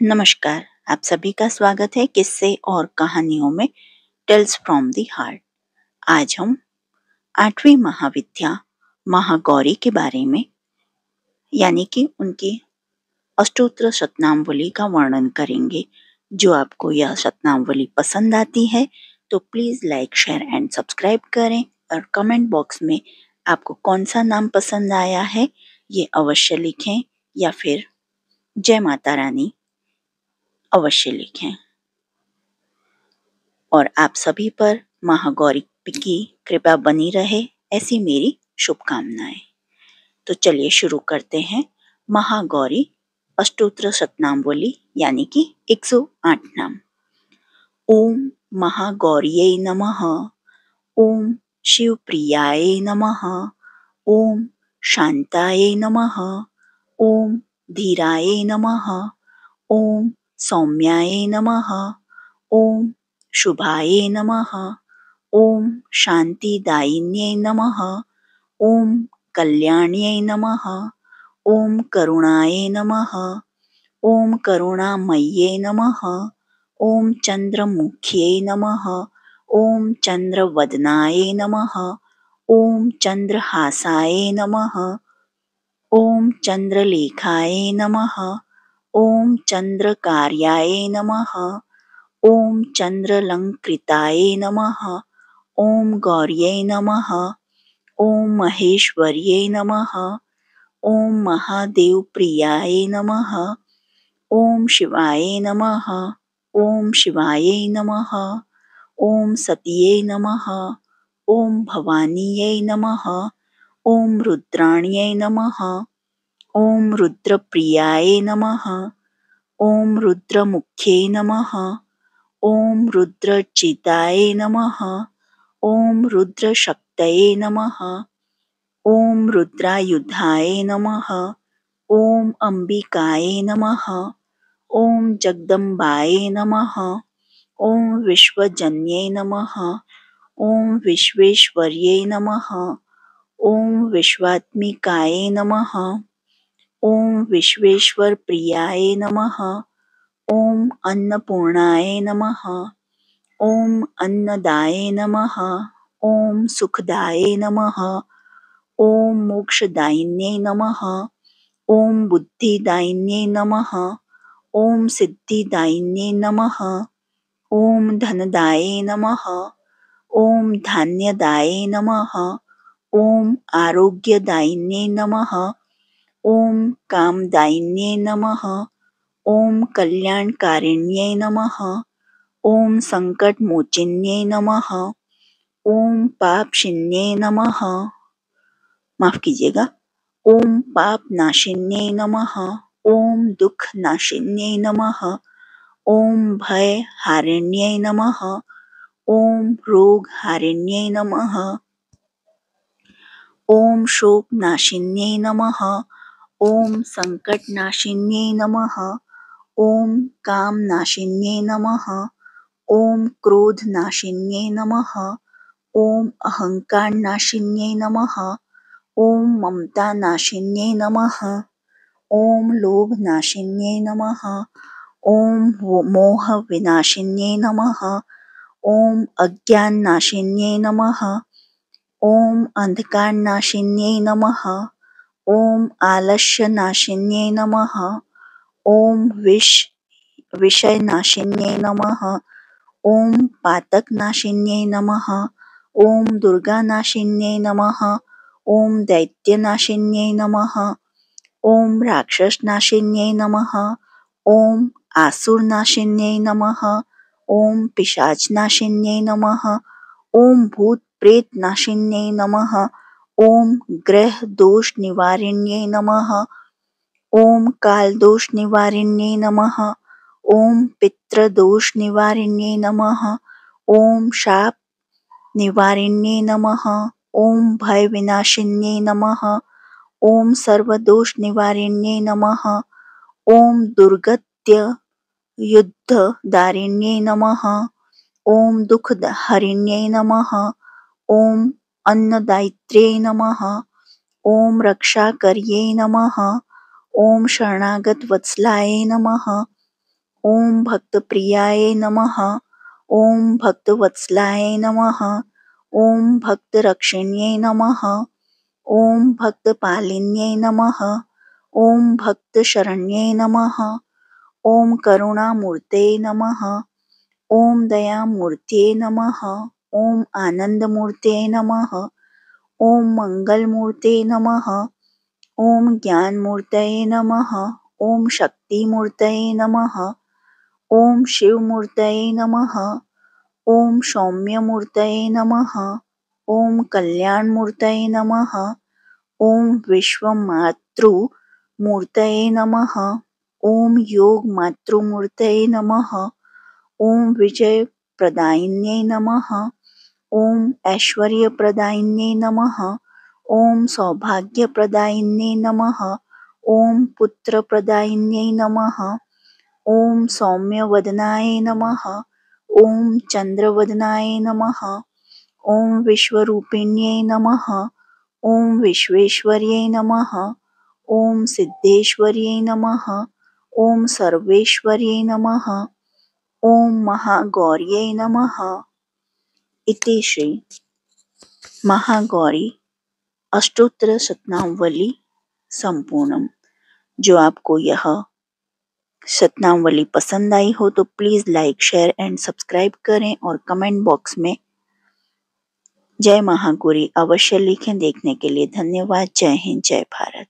नमस्कार। आप सभी का स्वागत है किस्से और कहानियों में टेल्स फ्रॉम द हार्ट। आज हम 8वीं महाविद्या महागौरी के बारे में यानी कि उनकी अष्टोत्तर शतनामावली का वर्णन करेंगे। जो आपको यह शतनामावली पसंद आती है तो please like share and subscribe करें और कमेंट बॉक्स में आपको कौन सा नाम पसंद आया है ये अवश्य लिखें या फिर जय माता रानी अवश्य लिखें। और आप सभी पर महागौरी की कृपा बनी रहे ऐसी मेरी शुभकामनाएं। तो चलिए शुरू करते हैं महागौरी अष्टोत्तर शतनामावली यानी कि 108 नाम। ओम महागौर्यै नमः। ओम शिवप्रियायै नमः। ओम शांतायै नमः। ओम धीरायै नमः। ओम सौम्यायै नमः। ओम शुभायै नमः। ओम शांतिदायिन्यै नमः। ओम कल्याण्यै नमः। ओम करुणायै नमः। ओम करुणामय्यै नमः। ओम चंद्रमुख्यै नमः। ओम चंद्रवदनायै नमः। ओम चंद्रहासायै नमः। ओम चंद्रलेखायै नमः। ओम चंद्रकार्याय नमः। ओम चंद्रलंकृताय नमः। ओम गौर्यै नमः। ओम महेश्वर्यै नमः। ओम महादेवप्रियाय नमः। ओम शिवाय नमः। ओम शिवायै नमः। ओम सत्यै नमः। ओम भवानीयै नमः। ओम रुद्राण्यै नमः। ओम रुद्रप्रियाय नमः। ओम रुद्रमुख्यै नमः। ओम रुद्रचिताय नमः। ओम रुद्रशक्तये नमः। ओम रुद्रायुधाय नमः। ओम अंबिकाय नमः। ओम जगदम्बाय नमः। ओम विश्वजन्यै नमः। ओम विश्वेश्वर्यै नमः। ओम विश्वात्मिकाय नमः। ओम विश्वेश्वरप्रियाय नमः। ओम अन्नपूर्णाय नमः। ओम अन्नदाय नमः। ओम सुखदाय नमः। ओम मोक्षदायिन्यै नमः। ओम बुद्धिदायिन्यै नमः। ओम सिद्धिदायिन्यै नमः। ओम धनदाय नमः। ओम धान्यदाय नमः। ओम आरोग्यदायिन्यै नमः। ओम कामदायिन्यै नमः। ओम कल्याणकारिण्यै नमः। ओम संकटमोचिन्यै नमः। ओम पापशिन्यै नमः। माफ कीजिएगा। ओम पापनाशिन्यै नमः। ओम दुःखनाशिन्यै नमः। ओम भयहारिण्यै नमः। ओम रोगहारिण्यै नमः। ओम शोकनाशिन्यै नमः। ओम संकटनाशिन्यै नमः। ओम कामनाशिन्यै नमः। ओम क्रोधनाशिन्यै नमः। ओम अहंकारनाशिन्यै नमः। ओम ममतानाशिन्यै नमः। ओम लोभनाशिन्यै नमः। ओम मोहविनाशिन्यै नमः। ओम अज्ञाननाशिन्यै नमः। ओम अंधकारनाशिन्यै नमः। ओम आलस्यनाशिन्यै नमः। ओम विषयनाशिन्यै नमः। ओम पातकनाशिन्यै नमः। ओम दुर्गानाशिन्यै नमः। ओम दैत्यनाशिन्यै नमः। ओम राक्षसनाशिन्यै नमः। ओम आसुरनाशिन्यै नमः। ओम पिशाचनाशिन्यै नमः। ओम भूतप्रेतनाशिन्यै नमः। ओम ग्रह दोष निवारिण्यै नमः। ओम कालदोष निवारिण्यै नमः। ओम पितृदोष निवारिण्यै नमः। ओम शाप निवारिण्यै नमः। ओम भय विनाशिन्यै नमः। ओम सर्वदोष निवारिण्यै नमः। ओम दुर्गत्य युद्ध दारिण्यै नमः। ओम दुःखहरिण्यै नमः। ओम अन्नदायित्र्यै नमः। ओम रक्षाकर्यै नमः। ओम शरणागत वत्सलाय नमः। ओम भक्तप्रियाय नमः। ओम भक्तवत्सलाय नमः। ओम भक्तरक्षिण्यै नमः। ओम भक्तपालिन्यै नमः। ओम भक्तशरण्यै नमः। ओम करुणामूर्ते नमः। ओम दयामूर्तये नमः। ओम आनंदमूर्ते नमः। ओम मंगलमूर्ते नमः। ओम ज्ञानमूर्तये नमः। ओम शक्तिमूर्तये नमः। ओम शिवमूर्तये नमः। ओम सौम्यमूर्तये नमः। ओम कल्याणमूर्तये नमः। ओम विश्वमातृमूर्तये नमः। ओम योगमातृमूर्तये नमः। ओम विजयप्रदायिन्यै नमः। ओम ऐश्वर्यप्रदायिन्यै नमः। ओम सौभाग्यप्रदायिन्यै नमः। ओम पुत्रप्रदायिन्यै नमः। ओम सौम्यवदनाय नमः। ओम चंद्रवदनाय नमः। ओम विश्वरूपिण्यै नमः। ओम विश्वेश्वर्यै नमः। ओम सिद्धेश्वर्यै नमः। ओम सर्वेश्वर्यै नमः। ओम महागौर्यै नमः। इति श्री महागौरी अष्टोत्तर शतनामावली संपूर्णम। जो आपको यह शतनामावली पसंद आई हो तो please like, share and subscribe करें और कमेंट बॉक्स में जय महागौरी अवश्य लिखें। देखने के लिए धन्यवाद। जय हिंद, जय भारत।